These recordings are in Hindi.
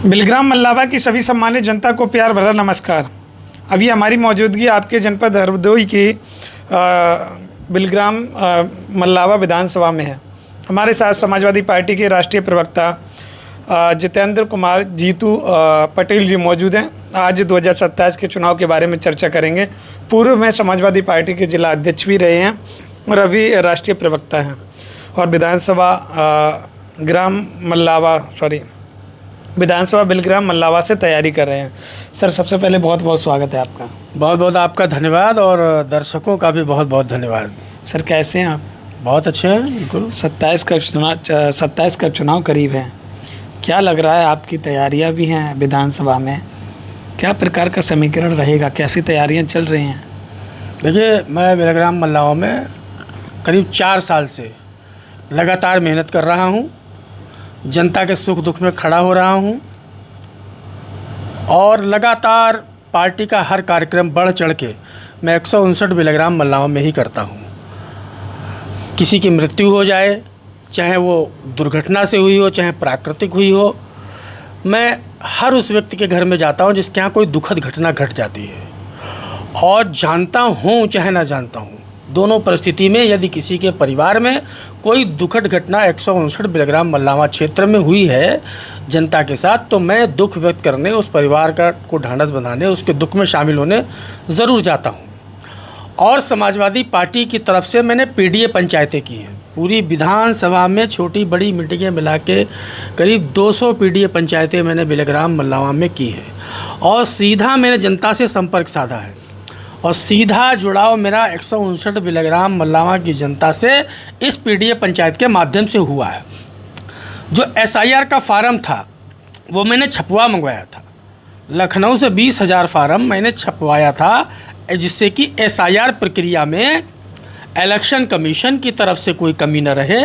बिलग्राम मल्लावा की सभी सम्मानित जनता को प्यार भरा नमस्कार। अभी हमारी मौजूदगी आपके जनपद हरदोई की बिलग्राम मल्लावा विधानसभा में है। हमारे साथ समाजवादी पार्टी के राष्ट्रीय प्रवक्ता जितेंद्र कुमार जीतू पटेल जी मौजूद हैं। आज 2027 के चुनाव के बारे में चर्चा करेंगे। पूर्व में समाजवादी पार्टी के जिला अध्यक्ष भी रहे हैं और अभी राष्ट्रीय प्रवक्ता हैं और विधानसभा बिलग्राम मल्लावा से तैयारी कर रहे हैं। सर, सबसे पहले बहुत बहुत स्वागत है आपका। बहुत बहुत आपका धन्यवाद और दर्शकों का भी बहुत बहुत धन्यवाद। सर, कैसे हैं आप? बहुत अच्छे हैं, बिल्कुल। 27 का चुनाव करीब है। क्या लग रहा है, आपकी तैयारियां भी हैं विधानसभा में, क्या प्रकार का समीकरण रहेगा, कैसी तैयारियां चल रही हैं? देखिए, मैं बिलग्राम मल्लावा में करीब 4 साल से लगातार मेहनत कर रहा हूँ, जनता के सुख दुख में खड़ा हो रहा हूँ और लगातार पार्टी का हर कार्यक्रम बढ़ चढ़ के मैं 159 बिलग्राम मल्लावा में ही करता हूँ। किसी की मृत्यु हो जाए, चाहे वो दुर्घटना से हुई हो चाहे प्राकृतिक हुई हो, मैं हर उस व्यक्ति के घर में जाता हूँ जिसके यहाँ कोई दुखद घटना घट जाती है और जानता हूँ चाहे ना जानता हूँ, दोनों परिस्थिति में यदि किसी के परिवार में कोई दुखद घटना 159 बिलग्राम मल्लावा क्षेत्र में हुई है जनता के साथ, तो मैं दुख व्यक्त करने, उस परिवार को ढांढस बंधाने, उसके दुख में शामिल होने ज़रूर जाता हूँ। और समाजवादी पार्टी की तरफ से मैंने पीडीए पंचायतें की हैं। पूरी विधानसभा में छोटी बड़ी मीटिंगें मिला के करीब 200 पीडीए पंचायतें मैंने बिलग्राम मल्लावा में की हैं और सीधा मैंने जनता से संपर्क साधा है और सीधा जुड़ाव मेरा 159 बिलग्राम मल्लावा की जनता से इस पीडीए पंचायत के माध्यम से हुआ है। जो एसआईआर का फार्म था वो मैंने छपवा मंगवाया था। लखनऊ से 20,000 फार्म मैंने छपवाया था, जिससे कि एसआईआर प्रक्रिया में इलेक्शन कमीशन की तरफ से कोई कमी न रहे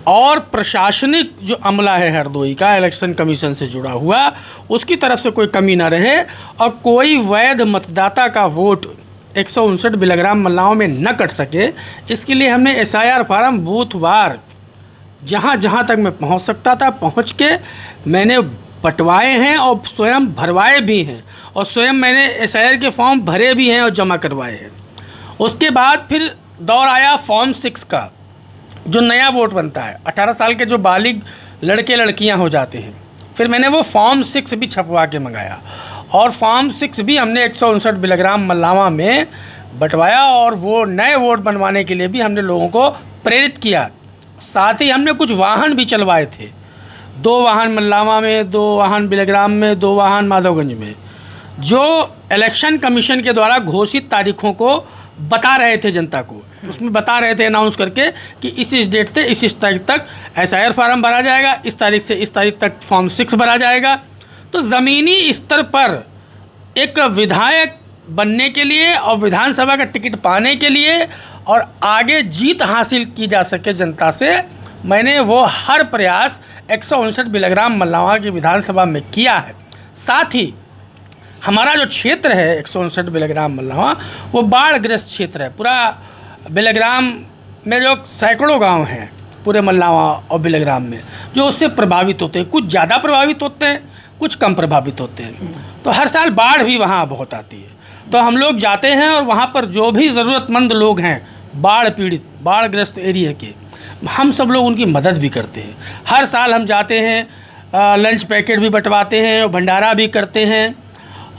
और प्रशासनिक जो अमला है हरदोई का इलेक्शन कमीशन से जुड़ा हुआ, उसकी तरफ से कोई कमी ना रहे और कोई वैध मतदाता का वोट 159 बिलग्राम मल्लावा में न कट सके। इसके लिए हमने एसआईआर फार्म बूथवार जहाँ जहाँ तक मैं पहुँच सकता था पहुँच के मैंने बंटवाए हैं और स्वयं भरवाए भी हैं और स्वयं मैंने एसआईआर के फॉर्म भरे भी हैं और जमा करवाए हैं। उसके बाद फिर दौर आया फॉर्म 6 का, जो नया वोट बनता है। 18 साल के जो बालिग लड़के लड़कियां हो जाते हैं, फिर मैंने वो फॉर्म 6 भी छपवा के मंगाया और फॉर्म 6 भी हमने 159 बिलग्राम मल्लावा में बंटवाया और वो नए वोट बनवाने के लिए भी हमने लोगों को प्रेरित किया। साथ ही हमने कुछ वाहन भी चलवाए थे, 2 वाहन मल्लावा में, 2 वाहन बिलग्राम में, 2 वाहन माधवगंज में, जो इलेक्शन कमीशन के द्वारा घोषित तारीखों को बता रहे थे जनता को। उसमें बता रहे थे अनाउंस करके कि इस डेट से इस तारीख तक एसआईआर फार्म भरा जाएगा, इस तारीख से इस तारीख तक फॉर्म 6 भरा जाएगा। तो ज़मीनी स्तर पर एक विधायक बनने के लिए और विधानसभा का टिकट पाने के लिए और आगे जीत हासिल की जा सके जनता से, मैंने वो हर प्रयास 159 बिलग्राम मल्लावा की विधानसभा में किया है। साथ ही हमारा जो क्षेत्र है 159 बिलग्राम मल्लावा, वो बाढ़ग्रस्त क्षेत्र है। पूरा बिलग्राम में जो सैकड़ों गांव हैं पूरे मल्लावा और बिलग्राम में, जो उससे प्रभावित होते हैं, कुछ ज़्यादा प्रभावित होते हैं, कुछ कम प्रभावित होते हैं। तो हर साल बाढ़ भी वहाँ बहुत आती है, तो हम लोग जाते हैं और वहाँ पर जो भी ज़रूरतमंद लोग हैं बाढ़ पीड़ित, बाढ़ग्रस्त एरिया के, हम सब लोग उनकी मदद भी करते हैं। हर साल हम जाते हैं, लंच पैकेट भी बंटवाते हैं, भंडारा भी करते हैं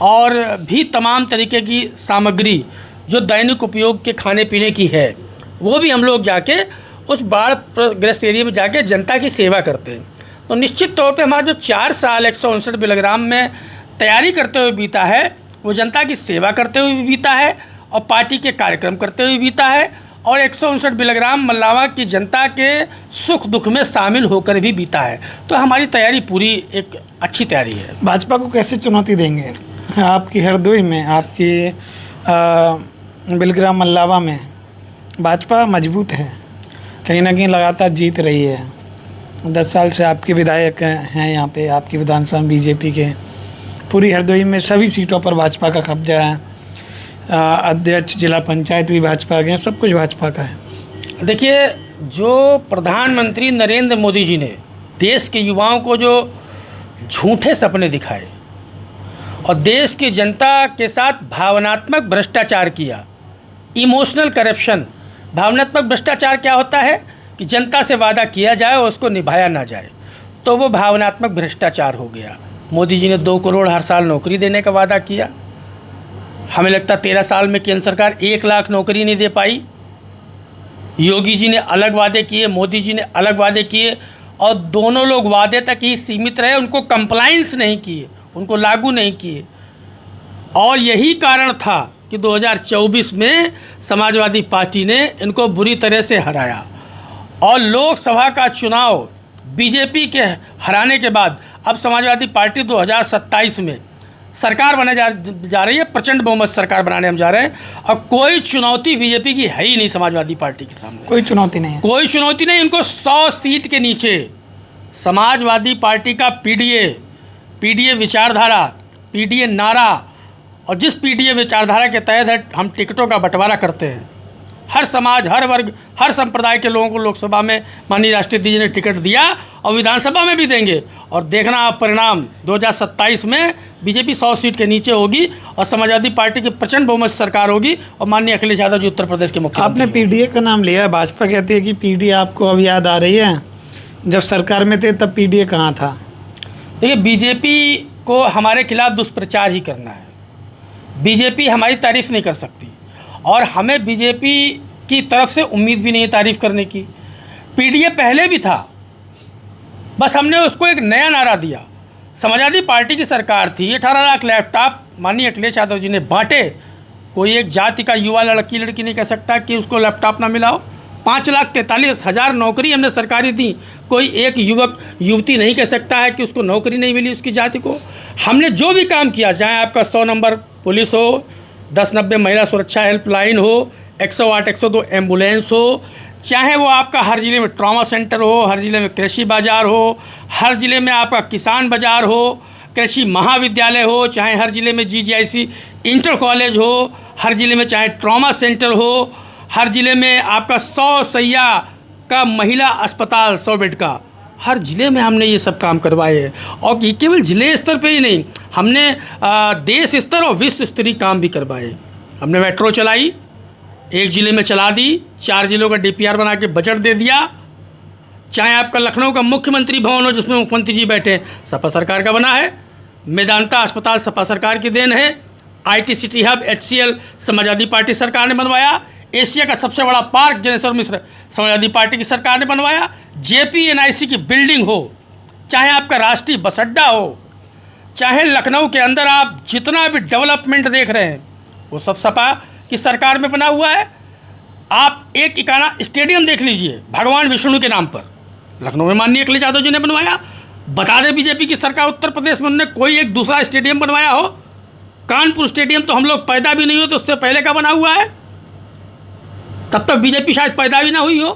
और भी तमाम तरीके की सामग्री जो दैनिक उपयोग के खाने पीने की है वो भी हम लोग जाके उस बाढ़ ग्रस्त एरिया में जाके जनता की सेवा करते हैं। तो निश्चित तौर पे हमारा जो 4 साल 159 बिलग्राम में तैयारी करते हुए बीता है, वो जनता की सेवा करते हुए भी बीता है और पार्टी के कार्यक्रम करते हुए बीता है और 159 बिलग्राम मल्लावा की जनता के सुख दुख में शामिल होकर भी बीता है। तो हमारी तैयारी पूरी एक अच्छी तैयारी है। भाजपा को कैसे चुनौती देंगे? आपकी हरदोई में, आपकी बिलग्राम मल्लावा में भाजपा मजबूत है, कहीं ना कहीं लगातार जीत रही है। 10 साल से आपके विधायक हैं यहाँ पे, आपकी विधानसभा में बीजेपी के। पूरी हरदोई में सभी सीटों पर भाजपा का कब्जा है, अध्यक्ष जिला पंचायत भी भाजपा के हैं, सब कुछ भाजपा का है। देखिए, जो प्रधानमंत्री नरेंद्र मोदी जी ने देश के युवाओं को जो झूठे सपने दिखाए और देश की जनता के साथ भावनात्मक भ्रष्टाचार किया। Emotional corruption. भावनात्मक भ्रष्टाचार क्या होता है कि जनता से वादा किया जाए और उसको निभाया ना जाए, तो वो भावनात्मक भ्रष्टाचार हो गया। मोदी जी ने 2 करोड़ हर साल नौकरी देने का वादा किया। हमें लगता 13 साल में केंद्र सरकार 1 लाख नौकरी नहीं दे पाई। योगी जी ने अलग वादे किए, मोदी जी ने अलग वादे किए और दोनों लोग वादे तक ही सीमित रहे, उनको कंप्लाइंस नहीं किए, उनको लागू नहीं किए। और यही कारण था कि 2024 में समाजवादी पार्टी ने इनको बुरी तरह से हराया और लोकसभा का चुनाव बीजेपी के हराने के बाद अब समाजवादी पार्टी 2027 में सरकार बनाने जा रही है। प्रचंड बहुमत सरकार बनाने हम जा रहे हैं और कोई चुनौती बीजेपी की है ही नहीं समाजवादी पार्टी के सामने। कोई चुनौती नहीं है। कोई चुनौती नहीं। इनको 100 सीट के नीचे समाजवादी पार्टी का पीडीए विचारधारा, पीडीए नारा और जिस पीडीए विचारधारा के तहत हम टिकटों का बंटवारा करते हैं, हर समाज, हर वर्ग, हर संप्रदाय के लोगों को लोकसभा में माननीय राष्ट्रीय अध्यक्ष जी ने टिकट दिया और विधानसभा में भी देंगे। और देखना आप परिणाम 2027 में बीजेपी 100 सीट के नीचे होगी और समाजवादी पार्टी की प्रचंड बहुमत सरकार होगी और माननीय अखिलेश यादव जी उत्तर प्रदेश के मुख्यमंत्री। आपने पीडीए का नाम लिया, भाजपा कहती है कि पीडीए आपको अब याद आ रही है, जब सरकार में थे तब पीडीए कहाँ था? देखिए, बीजेपी को हमारे खिलाफ दुष्प्रचार ही करना है। बीजेपी हमारी तारीफ़ नहीं कर सकती और हमें बीजेपी की तरफ से उम्मीद भी नहीं है तारीफ़ करने की। पीडीए पहले भी था, बस हमने उसको एक नया नारा दिया। समाजवादी पार्टी की सरकार थी, 18 लाख लैपटॉप माननीय अखिलेश यादव जी ने बांटे। कोई एक जाति का युवा लड़की नहीं कह सकता कि उसको लैपटॉप ना मिला हो। 5,43,000 नौकरी हमने सरकारी दी। कोई एक युवक युवती नहीं कह सकता है कि उसको नौकरी नहीं मिली उसकी जाति को। हमने जो भी काम किया, चाहे आपका 100 नंबर पुलिस हो, 1090 महिला सुरक्षा हेल्पलाइन हो, 108 102 एम्बुलेंस हो, चाहे वो आपका हर ज़िले में ट्रॉमा सेंटर हो, हर ज़िले में कृषि बाज़ार हो, हर ज़िले में आपका किसान बाज़ार हो, कृषि महाविद्यालय हो, चाहे हर ज़िले में GGIC इंटर कॉलेज हो, हर ज़िले में चाहे ट्रॉमा सेंटर हो, हर ज़िले में आपका 100 सैया का महिला अस्पताल 100 बेड का, हर ज़िले में हमने ये सब काम करवाए हैं। और ये केवल ज़िले स्तर पे ही नहीं, हमने देश स्तर और विश्व स्तरीय काम भी करवाए। हमने मेट्रो चलाई, 1 ज़िले में चला दी, 4 ज़िलों का DPR बना के बजट दे दिया। चाहे आपका लखनऊ का मुख्यमंत्री भवन हो जिसमें मुख्यमंत्री जी बैठे, सपा सरकार का बना है। मेदांता अस्पताल सपा सरकार की देन है। IT city hub HCL Samajwadi party सरकार ने बनवाया। एशिया का सबसे बड़ा पार्क जनेश्वर मिश्र समाजवादी पार्टी की सरकार ने बनवाया। JPNIC की बिल्डिंग हो, चाहे आपका राष्ट्रीय बस अड्डा हो, चाहे लखनऊ के अंदर आप जितना भी डेवलपमेंट देख रहे हैं वो सब सपा की सरकार में बना हुआ है। आप एक इकाना स्टेडियम देख लीजिए भगवान विष्णु के नाम पर, लखनऊ में माननीय अखिलेश यादव जी ने बनवाया। बता दें बीजेपी की सरकार उत्तर प्रदेश में उन्होंने कोई एक दूसरा स्टेडियम बनवाया हो? कानपुर स्टेडियम तो हम लोग पैदा भी नहीं हो तो उससे पहले का बना हुआ है, तब तक बीजेपी शायद पैदा भी ना हुई हो।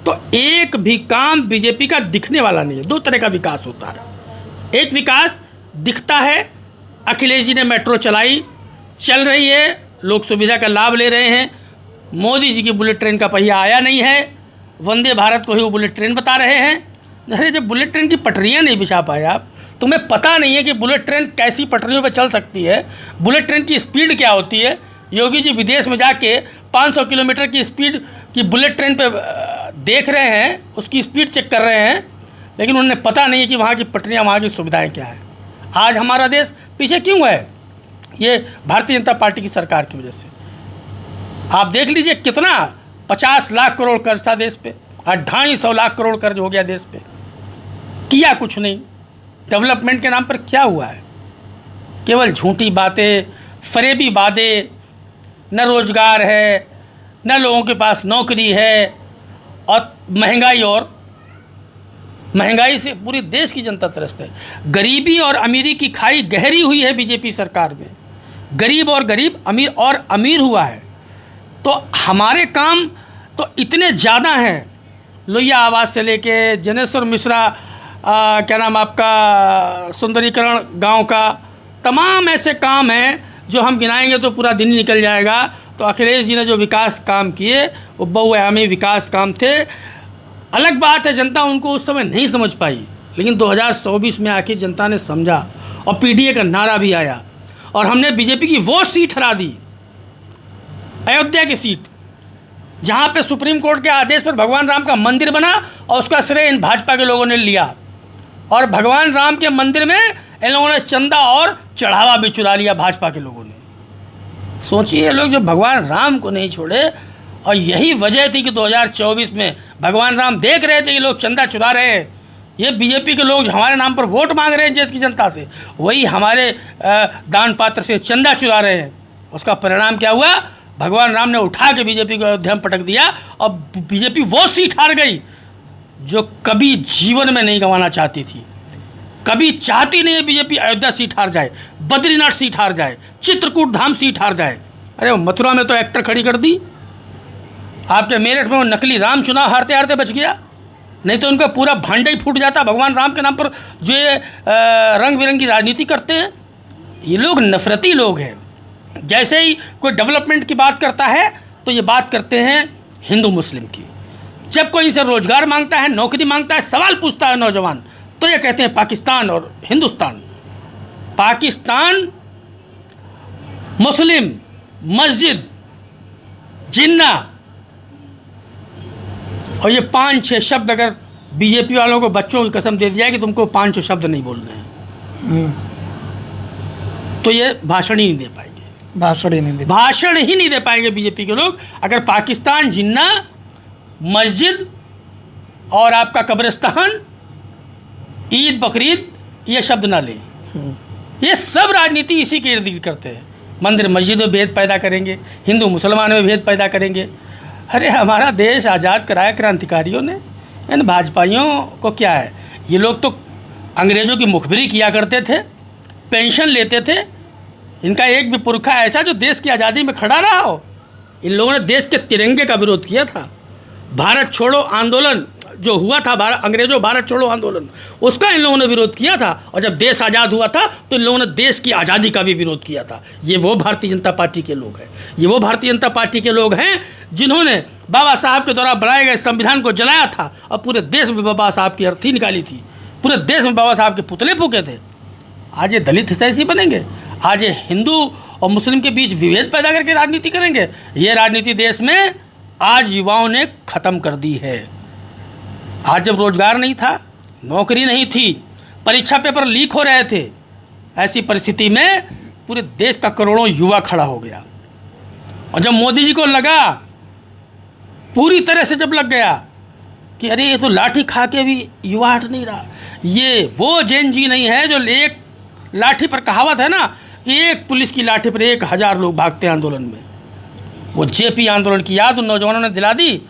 तो एक भी काम बीजेपी का दिखने वाला नहीं है। 2 तरह का विकास होता है। एक विकास दिखता है, अखिलेश जी ने मेट्रो चलाई, चल रही है, लोग सुविधा का लाभ ले रहे हैं। मोदी जी की बुलेट ट्रेन का पहिया आया नहीं है, वंदे भारत को ही वो बुलेट ट्रेन बता रहे हैं। अरे जब बुलेट ट्रेन की पटरियाँ नहीं बिछा पाए आप, तुम्हें पता नहीं है कि बुलेट ट्रेन कैसी पटरियों पर चल सकती है, बुलेट ट्रेन की स्पीड क्या होती है। योगी जी विदेश में जाके 500 किलोमीटर की स्पीड की बुलेट ट्रेन पे देख रहे हैं, उसकी स्पीड चेक कर रहे हैं, लेकिन उन्हें पता नहीं है कि वहाँ की पटरियाँ, वहाँ की सुविधाएं क्या हैं। आज हमारा देश पीछे क्यों है? ये भारतीय जनता पार्टी की सरकार की वजह से। आप देख लीजिए कितना 50 लाख करोड़ कर्ज था देश पे, आज 250 लाख करोड़ कर्ज हो गया देश पे। किया कुछ नहीं। डेवलपमेंट के नाम पर क्या हुआ है? केवल झूठी बातें, फरेबी वादे, न रोजगार है, न लोगों के पास नौकरी है और महंगाई से पूरे देश की जनता त्रस्त है। गरीबी और अमीरी की खाई गहरी हुई है बीजेपी सरकार में। गरीब और गरीब, अमीर और अमीर हुआ है। तो हमारे काम तो इतने ज़्यादा हैं, लोहिया आवास से लेके जनेश्वर मिश्रा क्या नाम आपका सुंदरीकरण गांव का, तमाम ऐसे काम हैं जो हम गिनाएंगे तो पूरा दिन निकल जाएगा। तो अखिलेश जी ने जो विकास काम किए वो बहुआयामी विकास काम थे। अलग बात है जनता उनको उस समय नहीं समझ पाई, लेकिन 2024 में आखिर जनता ने समझा और पीडीए का नारा भी आया और हमने बीजेपी की वो सीट हरा दी, अयोध्या की सीट, जहाँ पे सुप्रीम कोर्ट के आदेश पर भगवान राम का मंदिर बना और उसका श्रेय इन भाजपा के लोगों ने लिया। और भगवान राम के मंदिर में इन लोगों ने चंदा और चढ़ावा भी चुरा लिया भाजपा के लोगों ने। सोचिए, ये लोग जो भगवान राम को नहीं छोड़े, और यही वजह थी कि 2024 में भगवान राम देख रहे थे कि लोग चंदा चुरा रहे हैं, ये बीजेपी के लोग हमारे नाम पर वोट मांग रहे हैं देश की जनता से, वही हमारे दान पात्र से चंदा चुरा रहे हैं। उसका परिणाम क्या हुआ? भगवान राम ने उठा के बीजेपी को अयोध्या में पटक दिया और बीजेपी वो सीट हार गई जो कभी जीवन में नहीं गंवाना चाहती थी। कभी चाहती नहीं है बीजेपी अयोध्या सीट हार जाए, बद्रीनाथ सीट हार जाए, चित्रकूट धाम सीट हार जाए। अरे मथुरा में तो एक्टर खड़ी कर दी, आपके मेरठ में वो नकली राम चुनाव हारते हारते बच गया, नहीं तो उनका पूरा भांडा ही फूट जाता। भगवान राम के नाम पर जो ये रंग बिरंगी राजनीति करते हैं, ये लोग नफरती लोग हैं। जैसे ही कोई डेवलपमेंट की बात करता है तो ये बात करते हैं हिंदू मुस्लिम की। जब कोई इनसे रोजगार मांगता है, नौकरी मांगता है, सवाल पूछता है नौजवान, तो ये कहते हैं पाकिस्तान और हिंदुस्तान। पाकिस्तान, मुस्लिम, मस्जिद, जिन्ना, और ये 5-6 शब्द अगर बीजेपी वालों को बच्चों की कसम दे दिया कि तुमको 5 शब्द नहीं बोलने हैं, तो ये भाषण ही नहीं दे पाएंगे। भाषण ही नहीं दे पाएंगे बीजेपी के लोग अगर पाकिस्तान, जिन्ना, मस्जिद और आपका कब्रिस्तान, ईद, बकरीद ये शब्द ना लें। ये सब राजनीति इसी के इर्द गिर्द करते हैं। मंदिर मस्जिद में भेद पैदा करेंगे, हिंदू मुसलमान में भेद पैदा करेंगे। अरे हमारा देश आज़ाद कराया क्रांतिकारियों ने, इन भाजपाइयों को क्या है? ये लोग तो अंग्रेज़ों की मुखबिरी किया करते थे, पेंशन लेते थे। इनका एक भी पुरखा ऐसा जो देश की आज़ादी में खड़ा रहा हो? इन लोगों ने देश के तिरंगे का विरोध किया था। भारत छोड़ो आंदोलन जो हुआ था, अंग्रेज़ों भारत छोड़ो आंदोलन, उसका इन लोगों ने विरोध किया था। और जब देश आज़ाद हुआ था तो इन लोगों ने देश की आज़ादी का भी विरोध किया था। ये वो भारतीय जनता पार्टी के लोग हैं, ये वो भारतीय जनता पार्टी के लोग हैं जिन्होंने बाबा साहब के द्वारा बनाए गए संविधान को जलाया था और पूरे देश में बाबा साहब की अर्थी निकाली थी, पूरे देश में बाबा साहब के पुतले फूके थे। आज ये दलित हितैषी बनेंगे, आज ये हिंदू और मुस्लिम के बीच विभेद पैदा करके राजनीति करेंगे। ये राजनीति देश में आज युवाओं ने ख़त्म कर दी है। आज जब रोजगार नहीं था, नौकरी नहीं थी, परीक्षा पेपर लीक हो रहे थे, ऐसी परिस्थिति में पूरे देश का करोड़ों युवा खड़ा हो गया। और जब मोदी जी को लगा, पूरी तरह से जब लग गया कि अरे ये तो लाठी खा के भी युवा हट नहीं रहा, ये वो जेन जी नहीं है जो एक लाठी पर कहावत है ना, एक पुलिस की लाठी पर 1000 लोग भागते हैं आंदोलन में। वो जेपी आंदोलन की याद उन नौजवानों ने दिला दी।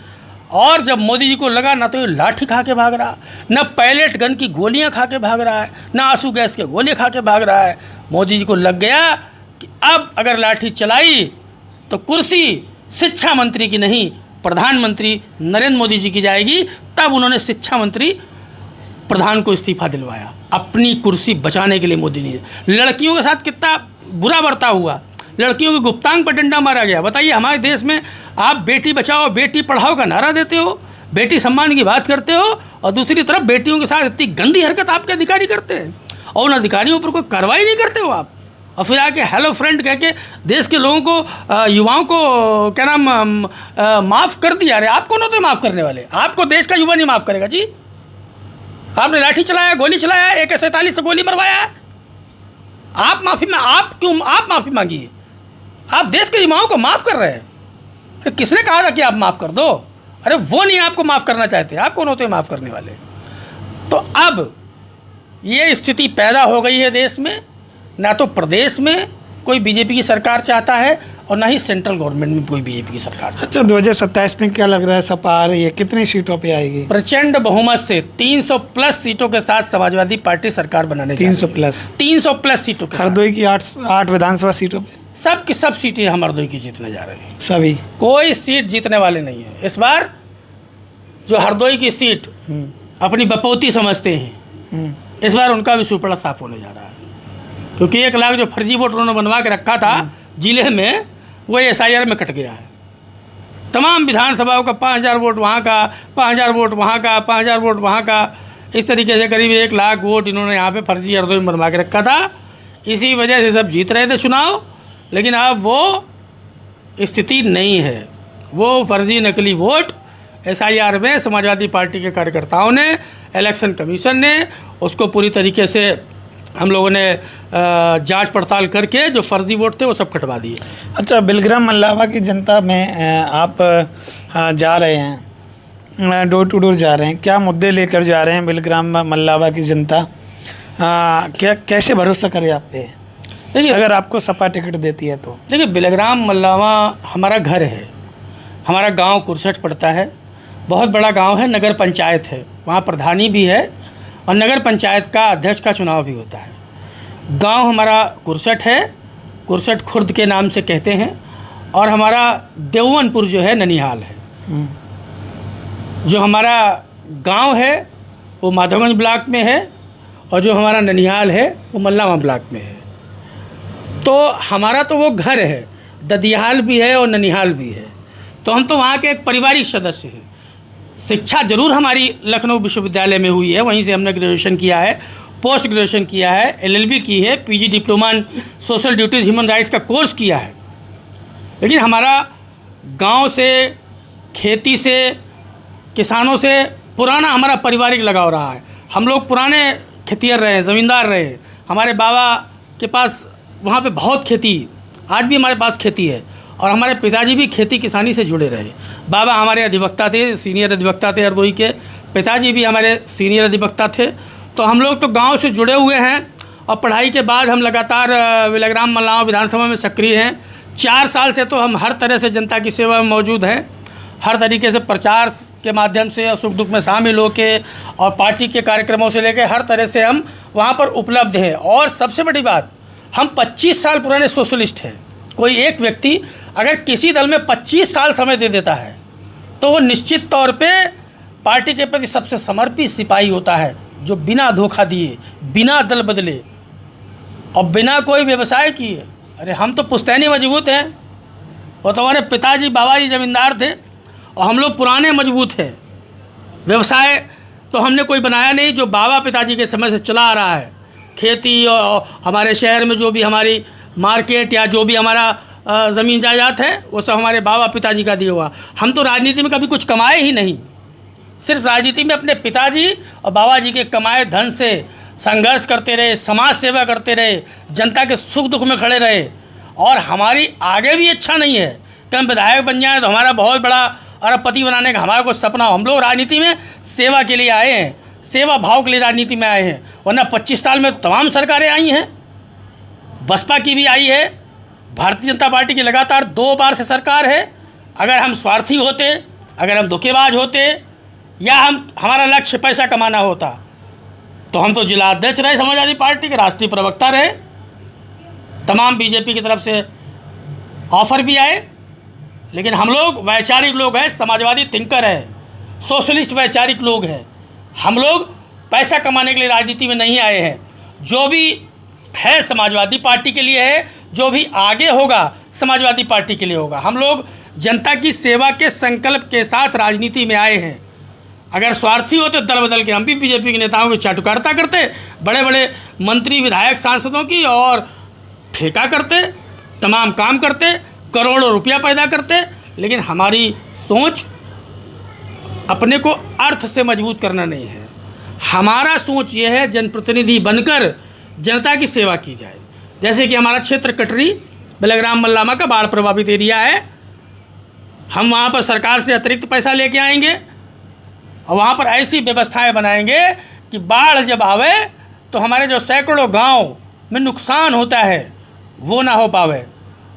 और जब मोदी जी को लगा ना तो ये लाठी खा के भाग रहा, न पैलेट गन की गोलियां खा के भाग रहा है, न आंसू गैस के गोले खा के भाग रहा है, मोदी जी को लग गया कि अब अगर लाठी चलाई तो कुर्सी शिक्षा मंत्री की नहीं, प्रधानमंत्री नरेंद्र मोदी जी की जाएगी। तब उन्होंने शिक्षा मंत्री प्रधान को इस्तीफा दिलवाया, अपनी कुर्सी बचाने के लिए मोदी ने। लड़कियों के साथ कितना बुरा बर्ताव हुआ, लड़कियों के गुप्तांग पर डंडा मारा गया। बताइए, हमारे देश में आप बेटी बचाओ बेटी पढ़ाओ का नारा देते हो, बेटी सम्मान की बात करते हो, और दूसरी तरफ बेटियों के साथ इतनी गंदी हरकत आपके अधिकारी करते हैं और उन अधिकारियों पर कोई कार्रवाई नहीं करते हो आप। और फिर आके हेलो फ्रेंड कह के देश के लोगों को, युवाओं को क्या नाम माफ़ कर दिया। अरे आप कौन होते हैं माफ़ करने वाले? आपको देश का युवा नहीं माफ़ करेगा जी। आपने लाठी चलाया, गोली चलाया, AK-47 से गोली मरवाया, आप माफ़ी में आप माफ़ी मांगिए? आप देश के युवाओं को माफ़ कर रहे हैं। अरे किसने कहा था कि आप माफ़ कर दो? अरे वो नहीं आपको माफ़ करना चाहते, आप कौन होते हैं माफ़ करने वाले? तो अब ये स्थिति पैदा हो गई है देश में। ना तो प्रदेश में कोई बीजेपी की सरकार चाहता है और ना ही सेंट्रल गवर्नमेंट में कोई बीजेपी की सरकार चाहता है। अच्छा, 2027 में क्या लग रहा है, सपा आ रही है, कितनी सीटों पे आएगी? प्रचंड बहुमत से 300+ सीटों के साथ समाजवादी पार्टी सरकार बनाने 300+ सीटों के साथ। हरदोई की 8 विधानसभा सीटों पे सब की सब सीटें हम हरदोई की जीतने जा रहे हैं। सभी, कोई सीट जीतने वाले नहीं है इस बार। जो हरदोई की सीट अपनी बपौती समझते हैं, इस बार उनका भी सुपड़ा साफ होने जा रहा है। क्योंकि 1 लाख जो फर्जी वोट उन्होंने बनवा के रखा था जिले में, वो SIR में कट गया है। तमाम विधानसभाओं का 5000 वोट वहाँ का, 5000 वोट वहाँ का, 5000 वोट वहाँ का, इस तरीके से करीब 1 लाख वोट इन्होंने यहाँ पे फर्जी हरदोई में बनवा के रखा था। इसी वजह से सब जीत रहे थे चुनाव, लेकिन अब वो स्थिति नहीं है। वो फर्जी नकली वोट SIR में समाजवादी पार्टी के कार्यकर्ताओं ने, इलेक्शन कमीशन ने उसको पूरी तरीके से हम लोगों ने जांच पड़ताल करके जो फर्जी वोट थे वो सब कटवा दिए। अच्छा, बिलग्राम मल्लावा की जनता में आप जा रहे हैं, डोर टू डोर जा रहे हैं, क्या मुद्दे लेकर जा रहे हैं बिलग्राम मल्लावा की जनता? क्या कैसे भरोसा करे आप पे, देखिए अगर आपको सपा टिकट देती है तो? देखिए, बिलग्राम मल्लावा हमारा घर है, हमारा गांव कुरसठ पड़ता है, बहुत बड़ा गांव है, नगर पंचायत है, वहाँ प्रधानी भी है और नगर पंचायत का अध्यक्ष का चुनाव भी होता है। गांव हमारा कुरसठ है, कुरसठ खुर्द के नाम से कहते हैं, और हमारा देवनपुर जो है ननिहाल है। जो हमारा गांव है वो माधवगंज ब्लॉक में है और जो हमारा ननिहाल है वो मल्लावा ब्लॉक में है। तो हमारा तो वो घर है, ददियाल भी है और ननिहाल भी है, तो हम तो वहाँ के एक पारिवारिक सदस्य हैं। शिक्षा जरूर हमारी लखनऊ विश्वविद्यालय में हुई है, वहीं से हमने ग्रेजुएशन किया है, पोस्ट ग्रेजुएशन किया है, LLB की है, PG diploma in social duties human rights का कोर्स किया है। लेकिन हमारा गांव से, खेती से, किसानों से पुराना हमारा पारिवारिक लगाव रहा है। हम लोग पुराने खेतिहर रहे हैं, ज़मींदार रहे हैं। हमारे बाबा के पास वहाँ पे बहुत खेती, आज भी हमारे पास खेती है, और हमारे पिताजी भी खेती किसानी से जुड़े रहे। बाबा हमारे अधिवक्ता थे, सीनियर अधिवक्ता थे हरदोई के, पिताजी भी हमारे सीनियर अधिवक्ता थे। तो हम लोग तो गांव से जुड़े हुए हैं, और पढ़ाई के बाद हम लगातार बिलग्राम मल्लावा विधानसभा में सक्रिय हैं। 4 साल से तो हम हर तरह से जनता की सेवा में मौजूद हैं, हर तरीके से प्रचार के माध्यम से, सुख दुख में शामिल होके, और पार्टी के कार्यक्रमों से लेकर हर तरह से हम वहाँ पर उपलब्ध हैं। और सबसे बड़ी बात, हम 25 साल पुराने सोशलिस्ट हैं। कोई एक व्यक्ति अगर किसी दल में 25 साल समय दे देता है तो वो निश्चित तौर पे पार्टी के प्रति सबसे समर्पित सिपाही होता है, जो बिना धोखा दिए, बिना दल बदले और बिना कोई व्यवसाय किए। अरे हम तो पुश्तैनी मजबूत हैं, वो तो हमारे पिताजी बाबा जी ज़मींदार थे, और हम लोग पुराने मजबूत हैं। व्यवसाय तो हमने कोई बनाया नहीं, जो बाबा पिताजी के समय से चला आ रहा है। खेती और हमारे शहर में जो भी हमारी मार्केट या जो भी हमारा ज़मीन जायदाद है वो सब हमारे बाबा पिताजी का दिया हुआ। हम तो राजनीति में कभी कुछ कमाए ही नहीं, सिर्फ राजनीति में अपने पिताजी और बाबा जी के कमाए धन से संघर्ष करते रहे, समाज सेवा करते रहे, जनता के सुख दुख में खड़े रहे। और हमारी आगे भी इच्छा नहीं है कि हम विधायक बन जाएँ तो हमारा बहुत बड़ा अरबपति बनाने का हमारा कुछ सपना हो। हम लोग राजनीति में सेवा के लिए आए हैं, सेवा भाव के लिए राजनीति में आए हैं। वरना 25 साल में तमाम सरकारें आई हैं, बसपा की भी आई है, भारतीय जनता पार्टी की लगातार 2 बार से सरकार है। अगर हम स्वार्थी होते, अगर हम धोखेबाज होते, या हमारा लक्ष्य पैसा कमाना होता, तो हम तो जिला अध्यक्ष रहे समाजवादी पार्टी के, राष्ट्रीय प्रवक्ता रहे, तमाम बीजेपी की तरफ से ऑफर भी आए। लेकिन हम लोग वैचारिक लोग हैं, समाजवादी थिंकर है, सोशलिस्ट वैचारिक लोग हैं। हम लोग पैसा कमाने के लिए राजनीति में नहीं आए हैं। जो भी है समाजवादी पार्टी के लिए है, जो भी आगे होगा समाजवादी पार्टी के लिए होगा। हम लोग जनता की सेवा के संकल्प के साथ राजनीति में आए हैं। अगर स्वार्थी होते दल बदल के हम भी बीजेपी के नेताओं की चाटुकारिता करते, बड़े बड़े मंत्री विधायक सांसदों की, और ठेका करते, तमाम काम करते, करोड़ों रुपया पैदा करते। लेकिन हमारी सोच अपने को अर्थ से मजबूत करना नहीं है। हमारा सोच ये है जनप्रतिनिधि बनकर जनता की सेवा की जाए। जैसे कि हमारा क्षेत्र कटरी बिलग्राम मल्लावा का बाढ़ प्रभावित एरिया है, हम वहाँ पर सरकार से अतिरिक्त पैसा लेके आएंगे और वहाँ पर ऐसी व्यवस्थाएं बनाएंगे कि बाढ़ जब आवे तो हमारे जो सैकड़ों गांव में नुकसान होता है वो ना हो पावे।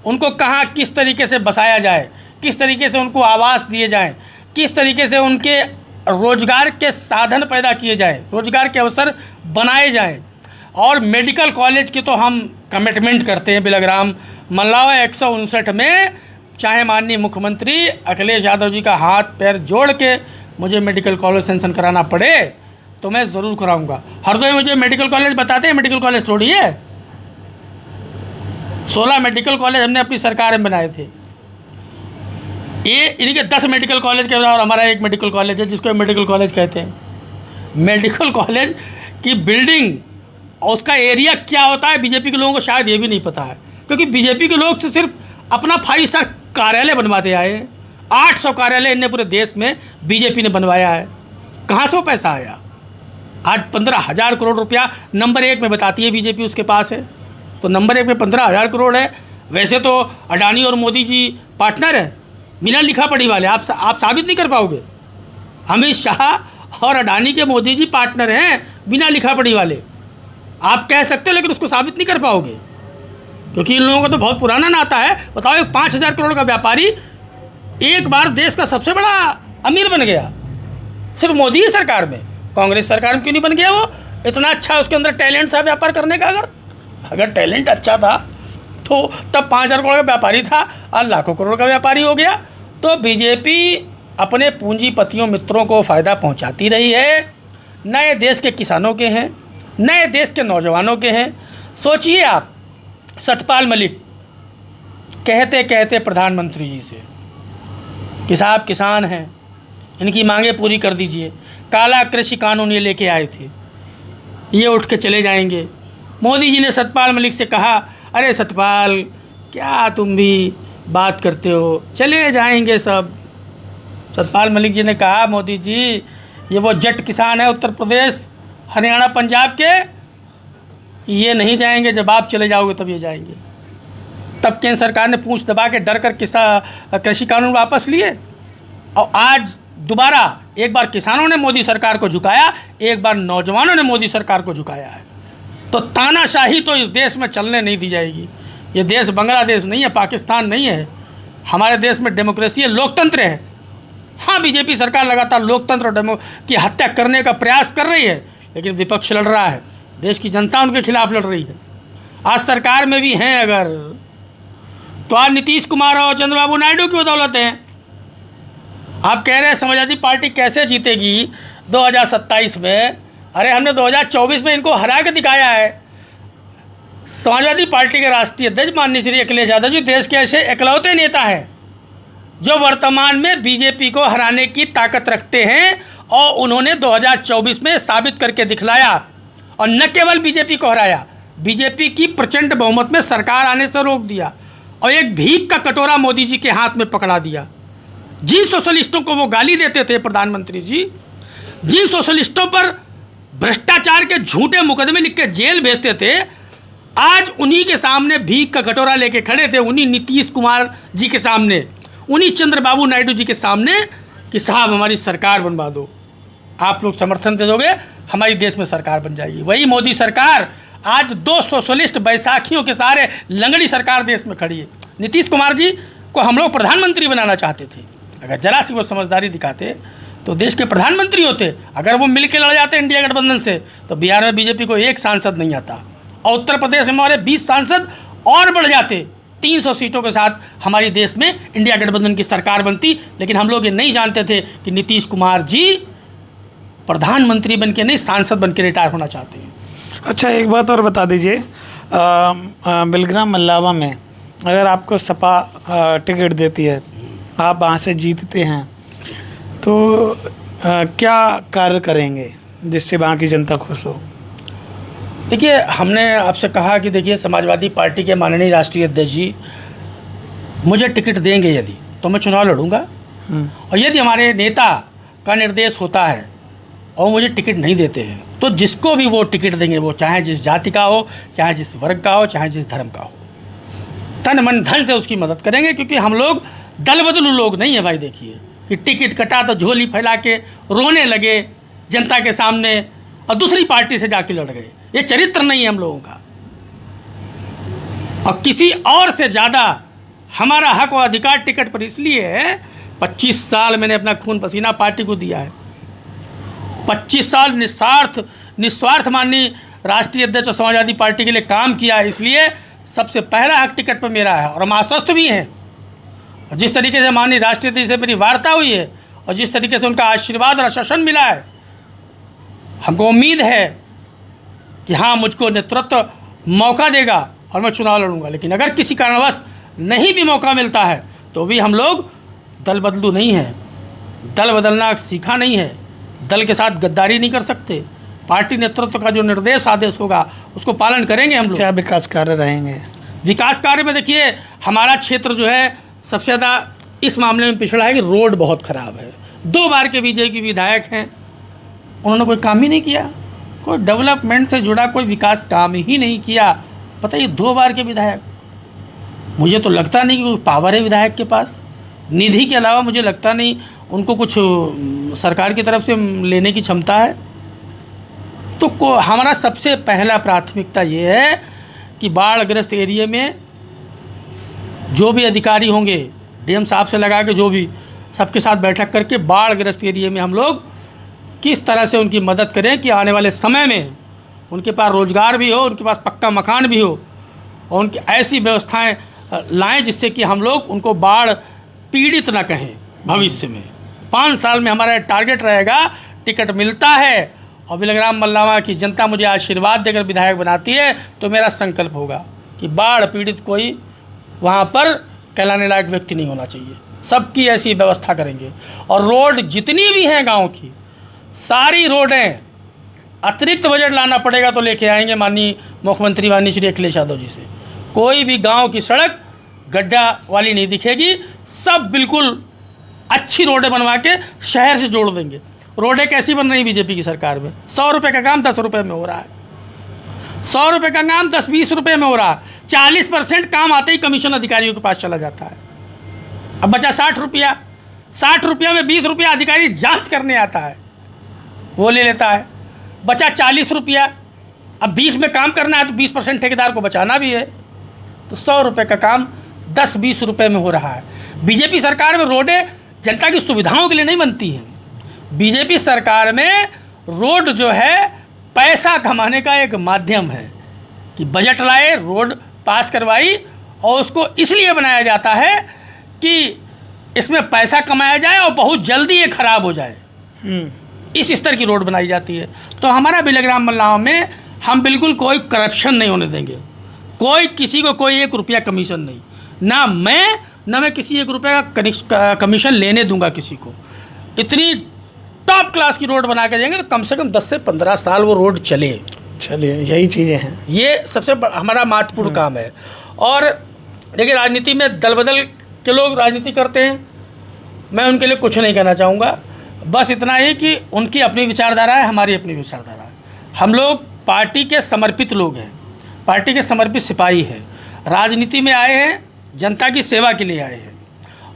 उनको कहाँ किस तरीके से बसाया जाए, किस तरीके से उनको आवास दिए जाएं, किस तरीके से उनके रोजगार के साधन पैदा किए जाएं, रोजगार के अवसर बनाए जाएं। और मेडिकल कॉलेज की तो हम कमिटमेंट करते हैं बिलग्राम मल्लावा 159 में, चाहे माननीय मुख्यमंत्री अखिलेश यादव जी का हाथ पैर जोड़ के मुझे मेडिकल कॉलेज सेंशन कराना पड़े तो मैं ज़रूर कराऊंगा। हरदोई मुझे मेडिकल कॉलेज बताते हैं, मेडिकल कॉलेज थोड़ी है। 16 मेडिकल कॉलेज हमने अपनी सरकार में बनाए थे। ये इन्हीं के 10 मेडिकल कॉलेज के और हमारा एक मेडिकल कॉलेज है जिसको मेडिकल कॉलेज कहते हैं। मेडिकल कॉलेज की बिल्डिंग और उसका एरिया क्या होता है बीजेपी के लोगों को शायद ये भी नहीं पता है, क्योंकि बीजेपी के लोग तो सिर्फ अपना 5 स्टार कार्यालय बनवाते आए हैं। 800 कार्यालय इनने पूरे देश में बीजेपी ने बनवाया है। कहाँ से वो पैसा आया? आज 15,000 करोड़ रुपया नंबर 1 में बताती है बीजेपी उसके पास है, तो नंबर 1 में 15,000 करोड़ है। वैसे तो अडानी और मोदी जी पार्टनर हैं, बिना लिखा पढ़ी वाले। आप साबित नहीं कर पाओगे। अमित शाह और अडानी के मोदी जी पार्टनर हैं, बिना लिखा पढ़ी वाले। आप कह सकते हो लेकिन उसको साबित नहीं कर पाओगे, क्योंकि इन लोगों का तो बहुत पुराना नाता है। बताओ, एक 5,000 करोड़ का व्यापारी एक बार देश का सबसे बड़ा अमीर बन गया सिर्फ मोदी ही सरकार में। कांग्रेस सरकार में क्यों नहीं बन गया? वो इतना अच्छा उसके अंदर टैलेंट था व्यापार करने का। अगर टैलेंट अच्छा था तो तब 5,000 करोड़ का व्यापारी था, आज लाखों करोड़ का व्यापारी हो गया। तो बीजेपी अपने पूंजीपतियों मित्रों को फ़ायदा पहुंचाती रही है। नए देश के किसानों के हैं, नए देश के नौजवानों के हैं। सोचिए आप, सतपाल मलिक कहते कहते प्रधानमंत्री जी से कि साहब किसान हैं, इनकी मांगें पूरी कर दीजिए। काला कृषि कानून ये लेके आए थे, ये उठ के चले जाएंगे। मोदी जी ने सतपाल मलिक से कहा, अरे सतपाल क्या तुम भी बात करते हो, चले जाएंगे सब। सतपाल मलिक जी ने कहा, मोदी जी ये वो जट किसान है उत्तर प्रदेश हरियाणा पंजाब के, ये नहीं जाएंगे, जब आप चले जाओगे तब ये जाएंगे। तब केंद्र सरकार ने पूंछ दबा के डर कर कृषि कानून वापस लिए। और आज दोबारा एक बार किसानों ने मोदी सरकार को झुकाया, एक बार नौजवानों ने मोदी सरकार को झुकाया है। तो तानाशाही तो इस देश में चलने नहीं दी जाएगी। ये देश बांग्लादेश नहीं है, पाकिस्तान नहीं है। हमारे देश में डेमोक्रेसी है, लोकतंत्र है। हाँ, बीजेपी सरकार लगातार लोकतंत्र और की हत्या करने का प्रयास कर रही है, लेकिन विपक्ष लड़ रहा है, देश की जनता उनके खिलाफ लड़ रही है। आज सरकार में भी हैं अगर, तो आज नीतीश कुमार और चंद्रबाबू नायडू की बदौलत हैं। आप कह रहे हैं समाजवादी पार्टी कैसे जीतेगी 2027 में? अरे हमने 2024 में इनको हरा के दिखाया है। समाजवादी पार्टी के राष्ट्रीय अध्यक्ष माननीय श्री अखिलेश यादव जी देश के ऐसे इकलौते नेता हैं जो वर्तमान में बीजेपी को हराने की ताकत रखते हैं, और उन्होंने 2024 में साबित करके दिखलाया। और न केवल बीजेपी को हराया, बीजेपी की प्रचंड बहुमत में सरकार आने से रोक दिया, और एक भीख का कटोरा मोदी जी के हाथ में पकड़ा दिया। जिन सोशलिस्टों को वो गाली देते थे प्रधानमंत्री जी, जिन सोशलिस्टों पर भ्रष्टाचार के झूठे मुकदमे लिख के जेल भेजते थे, आज उन्हीं के सामने भीख का कटोरा लेके खड़े थे, उन्हीं नीतीश कुमार जी के सामने, उन्हीं चंद्रबाबू नायडू जी के सामने कि साहब हमारी सरकार बनवा दो, आप लोग समर्थन दे दोगे, हमारी देश में सरकार बन जाएगी। वही मोदी सरकार आज 2 सोशलिस्ट बैसाखियों के सहारे लंगड़ी सरकार देश में खड़ी है। नीतीश कुमार जी को हम लोग प्रधानमंत्री बनाना चाहते थे। अगर जरा सी वो समझदारी दिखाते तो देश के प्रधानमंत्री होते। अगर वो मिल के लड़ जाते इंडिया गठबंधन से, तो बिहार में बीजेपी को 1 सांसद नहीं आता, और उत्तर प्रदेश में हमारे 20 सांसद और बढ़ जाते। 300 सीटों के साथ हमारी देश में इंडिया गठबंधन की सरकार बनती। लेकिन हम लोग ये नहीं जानते थे कि नीतीश कुमार जी प्रधानमंत्री बन के नहीं, सांसद बन के रिटायर होना चाहते हैं। अच्छा, एक बात और बता दीजिए, बिलग्राम मल्लावा में अगर आपको सपा टिकट देती है, आप वहाँ से जीतते हैं, तो क्या कार्य करेंगे जिससे वहाँ की जनता खुश हो? देखिए, हमने आपसे कहा कि देखिए समाजवादी पार्टी के माननीय राष्ट्रीय अध्यक्ष जी मुझे टिकट देंगे यदि, तो मैं चुनाव लड़ूंगा। और यदि हमारे नेता का निर्देश होता है और मुझे टिकट नहीं देते हैं, तो जिसको भी वो टिकट देंगे, वो चाहे जिस जाति का हो, चाहे जिस वर्ग का हो, चाहे जिस धर्म का हो, तन मन धन से उसकी मदद करेंगे। क्योंकि हम लोग दल बदलू लोग नहीं है भाई। देखिए कि टिकट कटा तो झोली फैला के रोने लगे जनता के सामने और दूसरी पार्टी से जाके लड़ गए, ये चरित्र नहीं है हम लोगों का। और किसी और से ज़्यादा हमारा हक और अधिकार टिकट पर इसलिए है, 25 साल मैंने अपना खून पसीना पार्टी को दिया है। 25 साल निस्वार्थ माननीय राष्ट्रीय अध्यक्ष और समाजवादी पार्टी के लिए काम किया है, इसलिए सबसे पहला हक टिकट पर मेरा है। और हम आश्वस्त भी हैं। और जिस तरीके से माननीय राष्ट्रीय अध्यक्ष से मेरी वार्ता हुई है और जिस तरीके से उनका आशीर्वाद और आश्वासन मिला है, हमको उम्मीद है कि हाँ, मुझको नेतृत्व मौका देगा और मैं चुनाव लड़ूंगा। लेकिन अगर किसी कारणवश नहीं भी मौका मिलता है, तो भी हम लोग दल बदलू नहीं है, दल बदलना सीखा नहीं है। दल के साथ गद्दारी नहीं कर सकते। पार्टी नेतृत्व का जो निर्देश आदेश होगा उसको पालन करेंगे हम लोग। क्या विकास कार्य रहेंगे? विकास कार्य में देखिए, हमारा क्षेत्र जो है सबसे ज़्यादा इस मामले में पिछड़ा है कि रोड बहुत ख़राब है। 2 बार के बीजेपी विधायक हैं, उन्होंने कोई काम ही नहीं किया, कोई डेवलपमेंट से जुड़ा कोई विकास काम ही नहीं किया। बताइए, 2 बार के विधायक, मुझे तो लगता नहीं कि कोई पावर है विधायक के पास। निधि के अलावा मुझे लगता नहीं उनको कुछ सरकार की तरफ से लेने की क्षमता है। तो हमारा सबसे पहला प्राथमिकता ये है कि बाढ़ग्रस्त एरिया में जो भी अधिकारी होंगे, डीएम साहब से लगा के जो भी, सबके साथ बैठक करके बाढ़ग्रस्त एरिया में हम लोग किस तरह से उनकी मदद करें कि आने वाले समय में उनके पास रोज़गार भी हो, उनके पास पक्का मकान भी हो, और उनकी ऐसी व्यवस्थाएं लाएं जिससे कि हम लोग उनको बाढ़ पीड़ित ना कहें भविष्य में। 5 साल में हमारा टारगेट रहेगा, टिकट मिलता है और बिलग्राम मल्लावा की जनता मुझे आशीर्वाद देकर विधायक बनाती है तो मेरा संकल्प होगा कि बाढ़ पीड़ित कोई वहाँ पर कहलाने लायक व्यक्ति नहीं होना चाहिए। सबकी ऐसी व्यवस्था करेंगे। और रोड जितनी भी हैं गांव की, सारी रोडें अतिरिक्त बजट लाना पड़ेगा तो लेके आएंगे माननीय मुख्यमंत्री माननीय श्री अखिलेश यादव जी से। कोई भी गांव की सड़क गड्ढा वाली नहीं दिखेगी, सब बिल्कुल अच्छी रोडें बनवा के शहर से जोड़ देंगे। रोडें कैसी बन रही बीजेपी की सरकार में? 100 रुपये का काम 10 रुपये में हो रहा है, 100 रुपये का काम 10-20 रुपये में हो रहा है। 40% काम आते ही कमीशन अधिकारियों के पास चला जाता है। अब बचा 60 रुपया, 60 रुपया में 20 रुपया अधिकारी जांच करने आता है, वो ले लेता है। बचा 40 रुपया, अब 20 में काम करना है तो 20% ठेकेदार को बचाना भी है, तो 100 रुपये का काम 10-20 रुपये में हो रहा है। बीजेपी सरकार में रोडें जनता की सुविधाओं के लिए नहीं बनती हैं। बीजेपी सरकार में रोड जो है पैसा कमाने का एक माध्यम है कि बजट लाए, रोड पास करवाई, और उसको इसलिए बनाया जाता है कि इसमें पैसा कमाया जाए और बहुत जल्दी ये ख़राब हो जाए। इस स्तर की रोड बनाई जाती है। तो हमारा बिलग्राम मल्लावा में हम बिल्कुल कोई करप्शन नहीं होने देंगे, कोई किसी को कोई 1 रुपया कमीशन नहीं, ना मैं किसी 1 रुपये का कमीशन लेने दूंगा किसी को। इतनी टॉप क्लास की रोड बना के देंगे तो कम से कम 10 से 15 साल वो रोड चले। चलिए, यही चीज़ें हैं, ये सबसे हमारा महत्वपूर्ण काम है। और देखिए, राजनीति में दल बदल के लोग राजनीति करते हैं, मैं उनके लिए कुछ नहीं कहना चाहूँगा। बस इतना ही कि उनकी अपनी विचारधारा है, हमारी अपनी विचारधारा है। हम लोग पार्टी के समर्पित लोग हैं, पार्टी के समर्पित सिपाही हैं, राजनीति में आए हैं, जनता की सेवा के लिए आए हैं,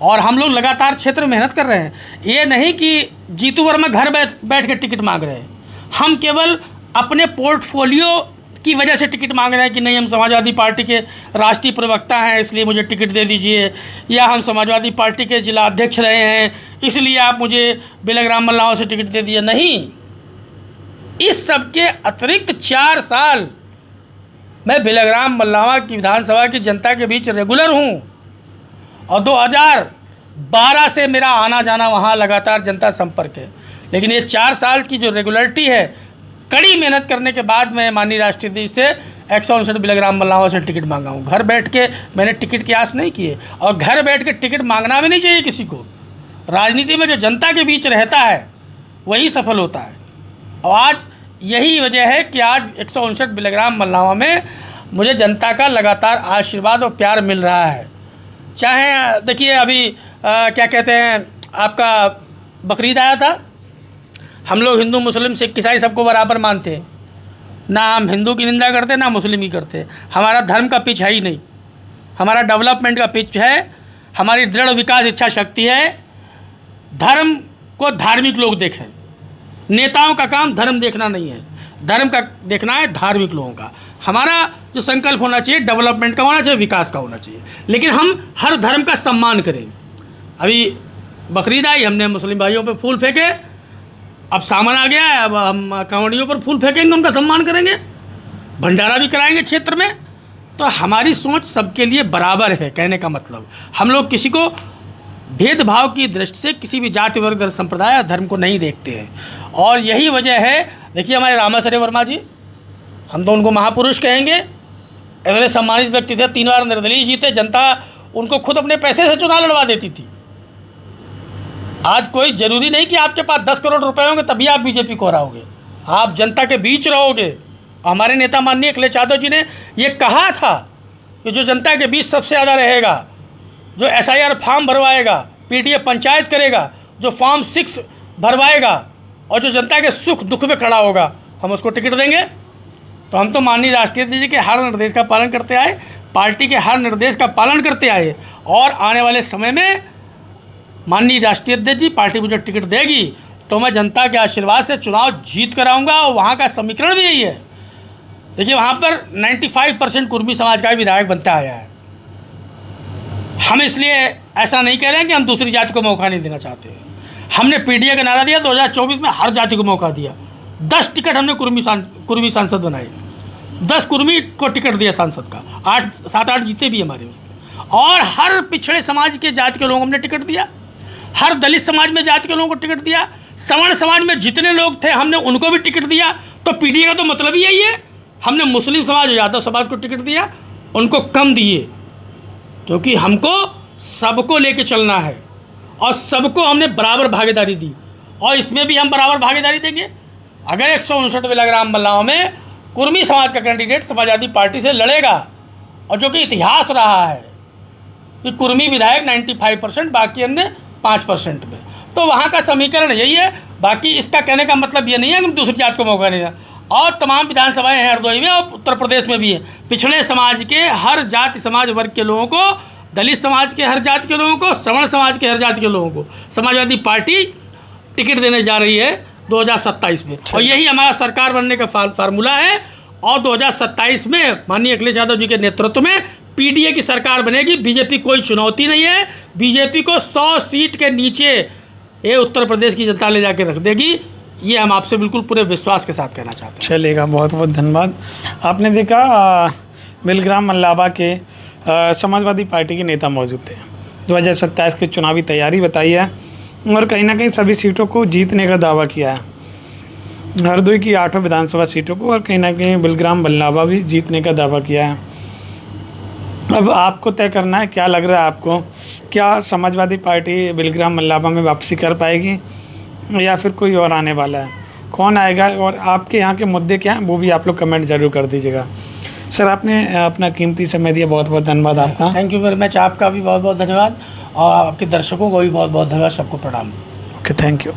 और हम लोग लगातार क्षेत्र में मेहनत कर रहे हैं। ये नहीं कि जीतू वर्मा घर बैठ के टिकट मांग रहे हैं। हम केवल अपने पोर्टफोलियो की वजह से टिकट मांग रहे हैं कि नहीं, हम समाजवादी पार्टी के राष्ट्रीय प्रवक्ता हैं इसलिए मुझे टिकट दे दीजिए, या हम समाजवादी पार्टी के जिला अध्यक्ष रहे हैं इसलिए आप मुझे बिलग्राम मल्लावा से टिकट दे दीजिए। नहीं, इस सब के अतिरिक्त 4 साल मैं बिलग्राम मल्लावा की विधानसभा की जनता के बीच रेगुलर हूँ, और 2012 से मेरा आना जाना वहाँ लगातार जनता संपर्क है। लेकिन ये 4 साल की जो रेगुलरिटी है, कड़ी मेहनत करने के बाद मैं माननीय राष्ट्रीय अध्यक्ष से 159 बिलग्राम मल्लावा से टिकट मांगा हूँ। घर बैठ के मैंने टिकट की आस नहीं की है, और घर बैठ के टिकट मांगना भी नहीं चाहिए किसी को। राजनीति में जो जनता के बीच रहता है वही सफल होता है, और आज यही वजह है कि आज 159 बिलग्राम मल्लावा में मुझे जनता का लगातार आशीर्वाद और प्यार मिल रहा है। चाहे देखिए, अभी क्या कहते हैं, आपका बकरीद आया था, हम लोग हिंदू मुस्लिम सिख ईसाई सबको बराबर मानते हैं, ना हम हिंदू की निंदा करते ना मुस्लिम की करते। हमारा धर्म का पिच है ही नहीं, हमारा डेवलपमेंट का पिच है, हमारी दृढ़ विकास इच्छा शक्ति है। धर्म को धार्मिक लोग देखें, नेताओं का काम धर्म देखना नहीं है, धर्म का देखना है धार्मिक लोगों का। हमारा जो संकल्प होना चाहिए डेवलपमेंट का होना चाहिए, विकास का होना चाहिए, लेकिन हम हर धर्म का सम्मान करें। अभी बकरीद आई, हमने मुस्लिम भाइयों पे फूल फेंके, अब सामान आ गया है, अब हम कांवड़ियों पर फूल फेंकेंगे, उनका सम्मान करेंगे, भंडारा भी कराएंगे क्षेत्र में। तो हमारी सोच सबके लिए बराबर है, कहने का मतलब हम लोग किसी को भेदभाव की दृष्टि से किसी भी जाति वर्ग संप्रदाय धर्म को नहीं देखते हैं। और यही वजह है, देखिए हमारे रामाचार्य वर्मा जी, हम तो उनको महापुरुष कहेंगे, ऐसे सम्मानित व्यक्ति थे, 3 बार निर्दलीय जीते, जनता उनको खुद अपने पैसे से चुनाव लड़वा देती थी। आज कोई ज़रूरी नहीं कि आपके पास 10 करोड़ रुपए होंगे तभी आप बीजेपी को हराओगे। आप जनता के बीच रहोगे। हमारे नेता माननीय अखिलेश यादव जी ने ये कहा था कि जो जनता के बीच सबसे ज़्यादा रहेगा, जो SIR फॉर्म भरवाएगा, PDA पंचायत करेगा, जो फॉर्म 6 भरवाएगा और जो जनता के सुख दुख में खड़ा होगा, हम उसको टिकट देंगे। तो हम तो माननीय राष्ट्रीय अध्यक्ष जी के हर निर्देश का पालन करते आए, पार्टी के हर निर्देश का पालन करते आए, और आने वाले समय में माननीय राष्ट्रीय अध्यक्ष जी पार्टी मुझे टिकट देगी तो मैं जनता के आशीर्वाद से चुनाव जीत कर आऊँगा। और वहाँ का समीकरण भी यही है। देखिए, वहाँ पर 95% कुर्मी समाज का विधायक बनता आया है। हम इसलिए ऐसा नहीं कह रहे हैं कि हम दूसरी जाति को मौका नहीं देना चाहते। हमने PDA का नारा दिया, 2024 में हर जाति को मौका दिया। 10 टिकट हमने कुर्मी सांसद बनाए, 10 कुर्मी को टिकट दिया सांसद का, 7-8 जीते भी हमारे उसमें। और हर पिछड़े समाज के जाति के लोगों को हमने टिकट दिया, हर दलित समाज में जाति के लोगों को टिकट दिया, सवर्ण समाज में जितने लोग थे हमने उनको भी टिकट दिया। तो PDA का तो मतलब ही यही है। हमने मुस्लिम समाज, यादव समाज को टिकट दिया, उनको कम दिए, क्योंकि हमको सबको लेके चलना है और सबको हमने बराबर भागीदारी दी, और इसमें भी हम बराबर भागीदारी देंगे। अगर 159 बिलाग्राम मल्लाओं में कुर्मी समाज का कैंडिडेट समाजवादी पार्टी से लड़ेगा, और जो कि इतिहास रहा है कि कुर्मी विधायक 95%, बाकी अन्य 5% में, तो वहाँ का समीकरण यही है। बाकी इसका कहने का मतलब ये नहीं है कि हम दूसरी जात को मौका नहीं दें। और तमाम विधानसभाएं हैं हरदोई में और उत्तर प्रदेश में भी है। पिछड़े समाज के हर जाति समाज वर्ग के लोगों को, दलित समाज के हर जाति के लोगों को, श्रवण समाज के हर जाति के लोगों को समाजवादी पार्टी टिकट देने जा रही है 2027 में। और यही हमारा सरकार बनने का फार्मूला है। और 2027 में माननीय अखिलेश यादव जी के नेतृत्व में PDA की सरकार बनेगी। बीजेपी कोई चुनौती नहीं है। बीजेपी को 100 सीट के नीचे ये उत्तर प्रदेश की जनता ले जाके रख देगी। ये हम आपसे बिल्कुल पूरे विश्वास के साथ कहना चाहते हैं। चलेगा, बहुत बहुत धन्यवाद। आपने देखा बिलग्राम मल्लावा के समाजवादी पार्टी के नेता मौजूद थे। 2027 की चुनावी तैयारी बताई है और कहीं ना कहीं सभी सीटों को जीतने का दावा किया है। हरदोई की 8 विधानसभा सीटों को और कहीं ना कहीं बिलग्राम मल्लावा भी जीतने का दावा किया है। अब आपको तय करना है, क्या लग रहा है आपको, क्या समाजवादी पार्टी बिलग्राम मल्लावा में वापसी कर पाएगी या फिर कोई और आने वाला है? कौन आएगा और आपके यहाँ के मुद्दे क्या हैं वो भी आप लोग कमेंट ज़रूर कर दीजिएगा। सर, आपने अपना कीमती समय दिया, बहुत बहुत धन्यवाद आपका। Thank you very much. आपका भी बहुत बहुत धन्यवाद और आपके दर्शकों को भी बहुत बहुत धन्यवाद। सबको प्रणाम। Okay, thank you.